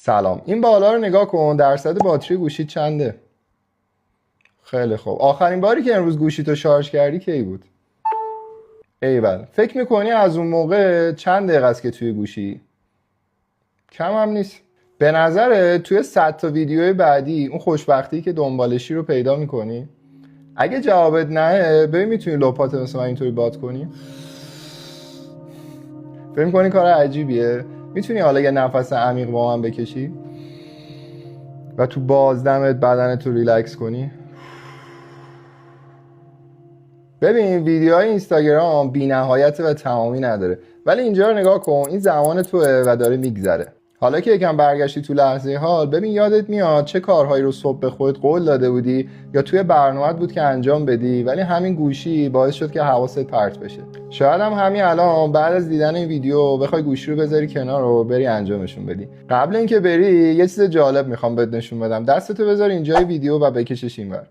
سلام. این بالا رو نگاه کن، درصد باتری گوشی چنده؟ خیلی خوب. آخرین باری که امروز گوشیتو شارژ کردی کی بود؟ ایول. فکر میکنی از اون موقع چند دقیقه است که توی گوشی؟ کم هم نیست. به نظره توی 100 تا ویدیوی بعدی اون خوشبختی که دنبالشی رو پیدا میکنی؟ اگه جوابت نه، ببین میتونی لپات مثل من اینطوری باد کنی؟ فکر میکنی کار عجیبیه؟ میتونی حالا یه نفس عمیق با من بکشی و تو بازدمت بدنت رو ریلکس کنی؟ ببین ویدیوهای اینستاگرام بی نهایت و تمامی نداره، ولی اینجا رو نگاه کن، این زمان توه و داره میگذره. حالا که یکم برگشتی تو لحظه حال، ببین یادت میاد چه کارهایی رو صبح به خودت قول داده بودی یا توی برنامه‌ات بود که انجام بدی، ولی همین گوشی باعث شد که حواست پرت بشه. شاید هم همین الان بعد از دیدن این ویدیو بخوای گوشی رو بذاری کنار و بری انجامشون بدی. قبل اینکه بری یه چیز جالب میخوام بهت نشون بدم. دستتو بذار اینجای ویدیو و بکشش اینور.